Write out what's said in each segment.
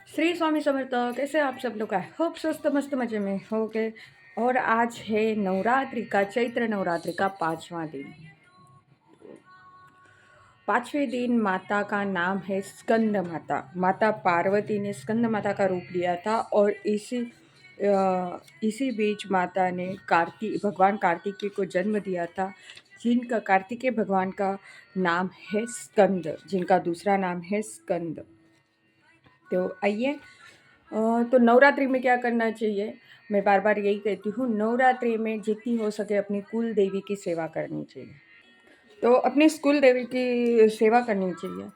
श्री स्वामी समर्थ। कैसे आप सब लोग? आई होप स्वस्थ मस्त मजे में हो गए। और आज है नवरात्रि का, चैत्र नवरात्रि का 5वां दिन। 5वें दिन माता का नाम है स्कंद माता। माता पार्वती ने स्कंद माता का रूप लिया था और इसी बीच माता ने भगवान कार्तिकेय को जन्म दिया था, जिनका कार्तिकेय भगवान का नाम है स्कंद, जिनका दूसरा नाम है स्कंद। तो आइए, तो नवरात्रि में क्या करना चाहिए? मैं बार बार यही कहती हूँ, नवरात्रि में जितनी हो सके अपनी कुल देवी की सेवा करनी चाहिए। तो अपनी कुल देवी की सेवा करनी चाहिए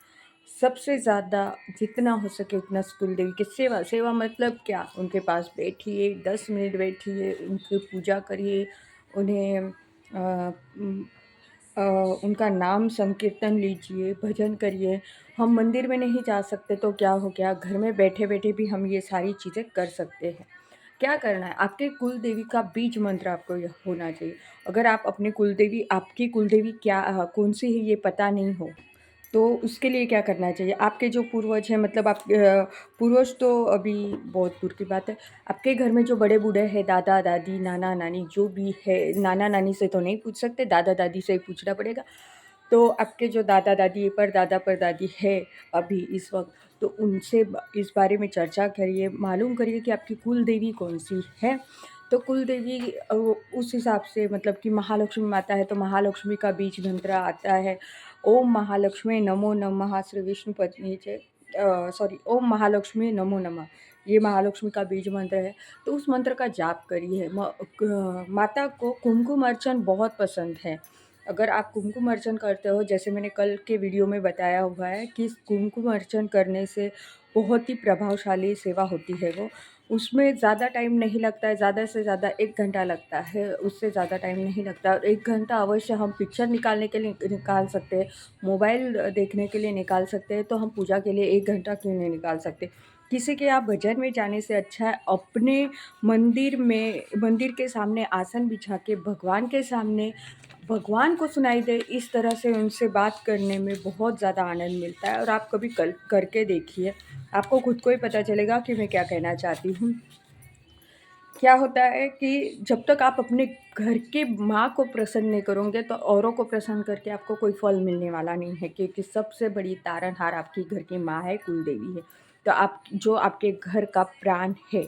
सबसे ज़्यादा, जितना हो सके उतना कुल देवी की सेवा। सेवा मतलब क्या? उनके पास बैठिए, 10 मिनट बैठिए, उनकी पूजा करिए, उन्हें उनका नाम संकीर्तन लीजिए, भजन करिए। हम मंदिर में नहीं जा सकते तो क्या हो गया, घर में बैठे बैठे भी हम ये सारी चीज़ें कर सकते हैं। क्या करना है? आपके कुल देवी का बीज मंत्र आपको यह होना चाहिए। अगर आप अपने कुलदेवी, आपकी कुलदेवी क्या कौन सी है ये पता नहीं हो, तो उसके लिए क्या करना चाहिए? आपके जो पूर्वज हैं, मतलब आप पूर्वज तो अभी बहुत दूर की बात है। आपके घर में जो बड़े बूढ़े हैं, दादा दादी, नाना नानी, जो भी है, नाना नानी से तो नहीं पूछ सकते, दादा दादी से ही पूछना पड़ेगा। तो आपके जो दादा दादी, परदादा परदादी है अभी इस वक्त, तो उनसे इस बारे में चर्चा करिए, मालूम करिए कि आपकी कुल देवी कौन सी है। तो कुल देवी उस हिसाब से, मतलब कि महालक्ष्मी माता है तो महालक्ष्मी का बीज मंत्र आता है, ओम महालक्ष्मी नमो नमः श्री विष्णु पत्नी से, सॉरी, ओम महालक्ष्मी नमो नमः, ये महालक्ष्मी का बीज मंत्र है। तो उस मंत्र का जाप करिए। माता को कुमकुम अर्चन बहुत पसंद है। अगर आप कुमकुम अर्चन करते हो, जैसे मैंने कल के वीडियो में बताया हुआ है कि कुमकुम अर्चन करने से बहुत ही प्रभावशाली सेवा होती है वो। उसमें ज़्यादा टाइम नहीं लगता है, ज़्यादा से ज़्यादा 1 घंटा लगता है, उससे ज़्यादा टाइम नहीं लगता। और 1 घंटा अवश्य हम पिक्चर निकालने के लिए निकाल सकते हैं, मोबाइल देखने के लिए निकाल सकते हैं, तो हम पूजा के लिए 1 घंटा क्यों नहीं निकाल सकते? किसी के आप भजन में जाने से अच्छा है अपने मंदिर के सामने आसन बिछा के भगवान के सामने, भगवान को सुनाई दे, इस तरह से उनसे बात करने में बहुत ज़्यादा आनंद मिलता है। और आप कभी कल करके देखिए, आपको खुद को ही पता चलेगा कि मैं क्या कहना चाहती हूँ। क्या होता है कि जब तक आप अपने घर के माँ को प्रसन्न नहीं करोगे, तो औरों को प्रसन्न करके आपको कोई फल मिलने वाला नहीं है, क्योंकि सबसे बड़ी तारनहार आपकी घर की माँ है, कुल देवी है। तो आप, जो आपके घर का प्राण है,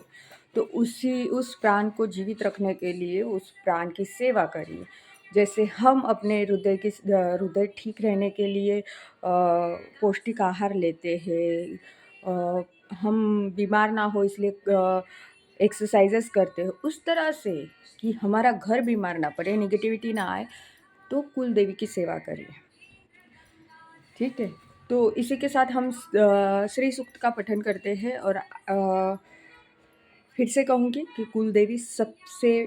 तो उस प्राण को जीवित रखने के लिए उस प्राण की सेवा करिए। जैसे हम अपने हृदय ठीक रहने के लिए पौष्टिक आहार लेते हैं, हम बीमार ना हो इसलिए एक्सरसाइजेस करते हो, उस तरह से कि हमारा घर बीमार ना पड़े, नेगेटिविटी ना आए, तो कुल देवी की सेवा करिए। ठीक है? तो इसी के साथ हम श्री सूक्त का पठन करते हैं। और फिर से कहूँगी कि कुल देवी सबसे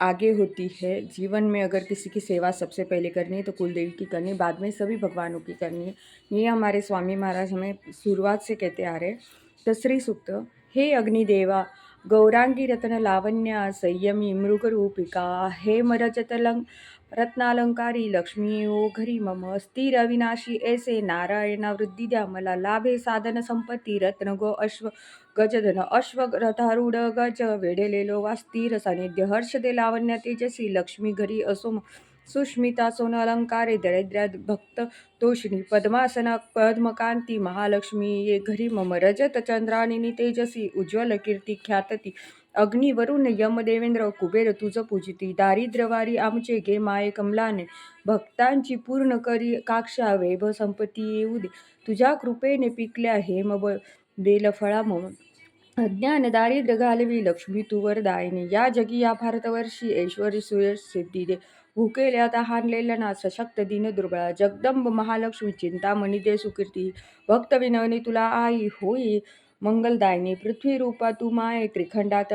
आगे होती है जीवन में। अगर किसी की सेवा सबसे पहले करनी है तो कुल देवी की करनी है, बाद में सभी भगवानों की करनी है। ये हमारे स्वामी महाराज हमें शुरुआत से कहते आ रहे हैं। तो श्री सूक्त। हे अग्निदेवा, गौरांगी रत्न लावण्य संयमी मृगरूपिका, हे मरजतलंग रत्नालंकारी लक्ष्मी ओ घरी मम, स्थिर अविनाशी ऐसे नारायण वृद्धि द्या मला, लाभे साधन संपत्ती रत्न गो अश्व गजधन अश्व रथारूढ गज, वेढलेलो वा स्थिर सानिध्य, हर्ष दे लावण्य तेजसी लक्ष्मी घरी असो, सुष्मिता सोन अलंकारे दरिद्र भक्त तोषिणी, पद्मासन पद्मकांती महालक्ष्मी ये घरी मम, रजत चंद्राणिनी तेजसी उज्ज्वल कीर्ती ख्यातती, अग्नि वरुण यम देवेंद्र कुबेर तुझ पूजिती, दारिद्र्यवारी आमचे गे माये कमलाने, भक्तांची पूर्ण करी काक्षा वैभव संपत्ती येऊ दे, तुझ्या कृपेने पिकल्या हेम बेलफळा मम, अज्ञान दारिद्र्य घालवी लक्ष्मी तू वरदायिनी, या जगी या भारतवर्षी ऐश्वरी सुयश सिद्धी दे, भुकेल्या तहानलेल्या ना सशक्त दीन दुर्बळा, जगदंब महालक्ष्मी चिंतामणी दे सुकीर्ती, भक्त विनवणी तुला आई होई मंगलदायिनी, पृथ्वी रूपा तू माये त्रिखंडात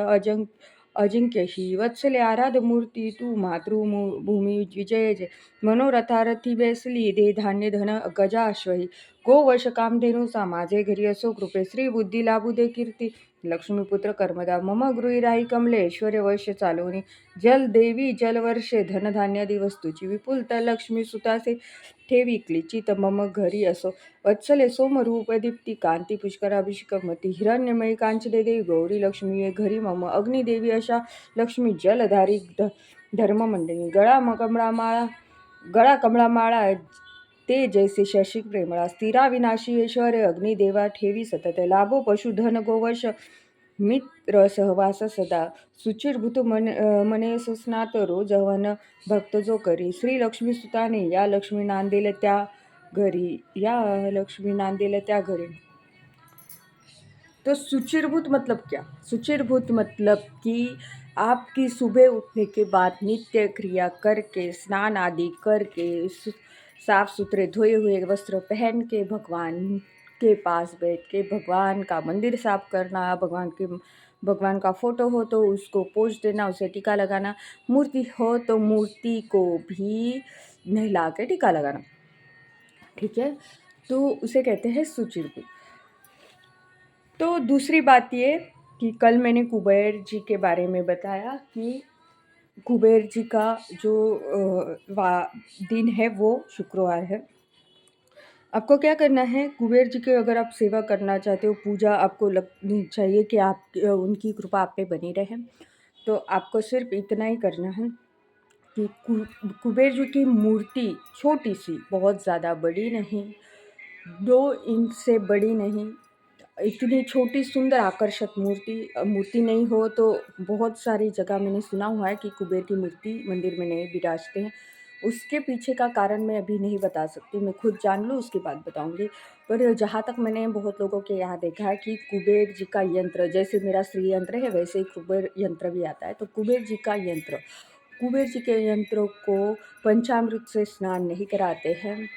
अजिंक्य ही, वत्सले आराध मूर्ती तू मातृभूमी विजय जय, मनोरथारथी बेसली दे धान्य धन गजाश्वही, गोवश कामधेनुसा माझे घरी असो कृपे, श्री बुद्धी लाभू दे कीर्ती लक्ष्मीपुत्र कर्मदा, मम गृही राही कमले ऐश्वर्य वैश्य चालवणी, जल देवी जलवर्षे धनधान्यादी वस्तूची विपुलता लक्ष्मी सुतासे, ठेवी क्लिचित मम घरी असो वत्सले सोमरूपदीप्ती कांती पुष्कराभिषेकमती हिरण्यमयी कांचदे देवी गौरी लक्ष्मी ये घरी मम अग्निदेवी अशा लक्ष्मी जलधारी धर्ममंडिनी गळा कमळामाळा ते जैसे शशी प्रेमळा स्थिरा विनाशी ऐश्वर्य अग्निदेवा ठेवी सतत लाभो पशुधन गोवश मित्र सहवास सदा सुचिरभूत मने सुस्नात रोज हवन भक्त जो करी श्री लक्ष्मी सुताने या लक्ष्मी नांदेल त्या घरी। तो सुचिरभूत मतलब क्या? सुचिरभूत मतलब कि आपकी सुबह उठने के बाद नित्य क्रिया करके स्नान आदि करके साफ सुथरे धोए हुए वस्त्र पहन के भगवान के पास बैठ के भगवान का मंदिर साफ करना, भगवान का फोटो हो तो उसको पोज देना, उसे टीका लगाना, मूर्ति हो तो मूर्ति को भी नहला के टीका लगाना। ठीक है, तो उसे कहते हैं सुचिरभूत। तो दूसरी बात ये कि कल मैंने कुबेर जी के बारे में बताया कि कुबेर जी का जो दिन है वो शुक्रवार है। आपको क्या करना है, कुबेर जी की अगर आप सेवा करना चाहते हो, पूजा आपको लगनी चाहिए कि आप उनकी कृपा आप पे बनी रहे, तो आपको सिर्फ इतना ही करना है कि कुबेर जी की मूर्ति छोटी सी, बहुत ज़्यादा बड़ी नहीं, 2 इंच से बड़ी नहीं, इतनी छोटी सुंदर आकर्षक मूर्ति नहीं हो तो बहुत सारी जगह मैंने सुना हुआ है कि कुबेर की मूर्ति मंदिर में नहीं विराजते हैं। उसके पीछे का कारण मैं अभी नहीं बता सकती, मैं खुद जान लूँ उसके बाद बताऊँगी। पर जहाँ तक मैंने बहुत लोगों के यहाँ देखा है कि कुबेर जी का यंत्र, जैसे मेरा श्री यंत्र है वैसे ही कुबेर यंत्र भी आता है। तो कुबेर जी के यंत्रों को पंचामृत से स्नान नहीं कराते हैं,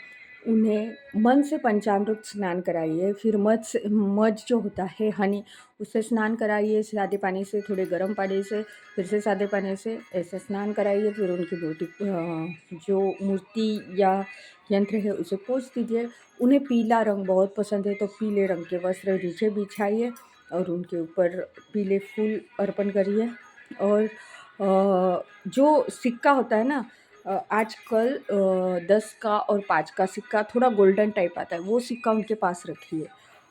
उन्हें मन से पंचामृत स्नान कराइए। फिर मध जो होता है हनी, उससे स्नान कराइए, सादे पानी से, थोड़े गर्म पानी से, फिर से सादे पानी से, ऐसे स्नान कराइए। फिर उनकी जो मूर्ति या यंत्र है उसे पोंछ दीजिए। उन्हें पीला रंग बहुत पसंद है तो पीले रंग के वस्त्र नीचे बिछाइए और उनके ऊपर पीले फूल अर्पण करिए। और जो सिक्का होता है ना, आजकल 10 का और 5 का सिक्का थोड़ा गोल्डन टाइप आता है, वो सिक्का उनके पास रखिए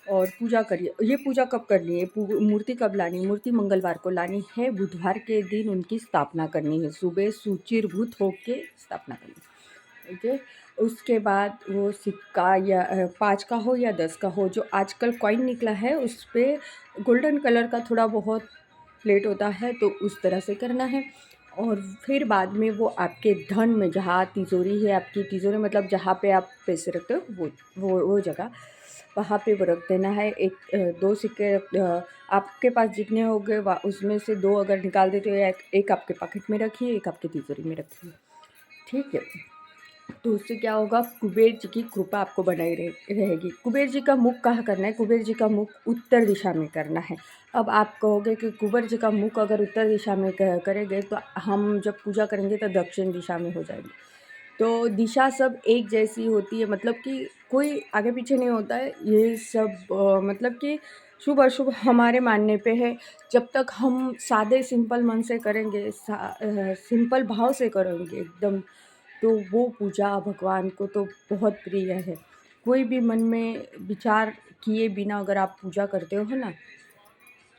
और पूजा करिए। ये पूजा कब करनी है, मूर्ति कब लानी है? मूर्ति मंगलवार को लानी है, बुधवार के दिन उनकी स्थापना करनी है, सुबह सुचिरभूत होके स्थापना करनी है। ओके, उसके बाद वो सिक्का या 5 का हो या 10 का हो, जो आजकल कॉइन निकला है उस पर गोल्डन कलर का थोड़ा बहुत प्लेट होता है, तो उस तरह से करना है। और फिर बाद में वो आपके धन में, जहाँ तिजोरी है आपकी, तिजोरी मतलब जहाँ पे आप पैसे रखते हो वो जगह, वहाँ पे वो रख देना है। 2 सिक्के आपके पास जितने हो गए उसमें से 2 अगर निकाल देते हो, एक आपके पॉकेट में रखिए, एक आपके तिजोरी में रखिए। ठीक है, तो उससे क्या होगा, कुबेर जी की कृपा आपको बनाई रहेगी। कुबेर जी का मुख कहाँ करना है? कुबेर जी का मुख उत्तर दिशा में करना है। अब आप कहोगे कि कुबेर जी का मुख अगर उत्तर दिशा में करेंगे तो हम जब पूजा करेंगे तो दक्षिण दिशा में हो जाएगी। तो दिशा सब एक जैसी होती है, मतलब कि कोई आगे पीछे नहीं होता है। ये सब मतलब कि शुभ अशुभ हमारे मानने पे है। जब तक हम सादे सिंपल मन से करेंगे, सिंपल भाव से करेंगे एकदम, तो वो पूजा भगवान को तो बहुत प्रिय है। कोई भी मन में विचार किए बिना अगर आप पूजा करते हो ना,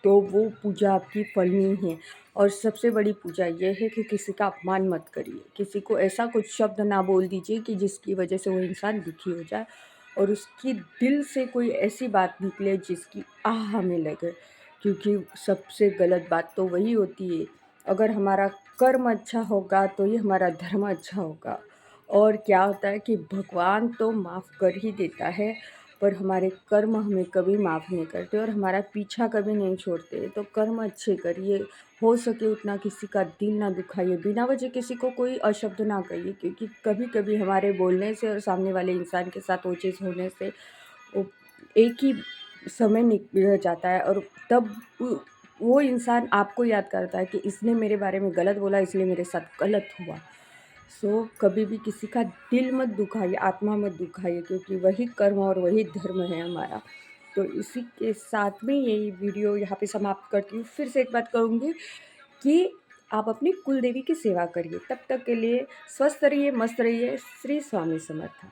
तो वो पूजा आपकी फलनी है। और सबसे बड़ी पूजा ये है कि किसी का अपमान मत करिए, किसी को ऐसा कुछ शब्द ना बोल दीजिए कि जिसकी वजह से वो इंसान दुखी हो जाए और उसकी दिल से कोई ऐसी बात निकले जिसकी आह हमें लगे, क्योंकि सबसे गलत बात तो वही होती है। अगर हमारा कर्म अच्छा होगा तो ये हमारा धर्म अच्छा होगा। और क्या होता है कि भगवान तो माफ़ कर ही देता है, पर हमारे कर्म हमें कभी माफ़ नहीं करते और हमारा पीछा कभी नहीं छोड़ते। तो कर्म अच्छे करिए, हो सके उतना किसी का दिल ना दुखाइए, बिना वजह किसी को कोई अशब्द ना कहिए, क्योंकि कभी कभी हमारे बोलने से और सामने वाले इंसान के साथ वो चीज़ होने से वो एक ही समय निकल जाता है और तब वो इंसान आपको याद करता है कि इसने मेरे बारे में गलत बोला, इसलिए मेरे साथ गलत हुआ। कभी भी किसी का दिल मत दुखाइए, आत्मा मत दुखाइए, क्योंकि वही कर्म और वही धर्म है हमारा। तो इसी के साथ में यही वीडियो यहाँ पे समाप्त करती हूँ। फिर से एक बात कहूँगी कि आप अपनी कुल देवी की सेवा करिए। तब तक के लिए स्वस्थ रहिए, मस्त रहिए। श्री स्वामी समर्थ।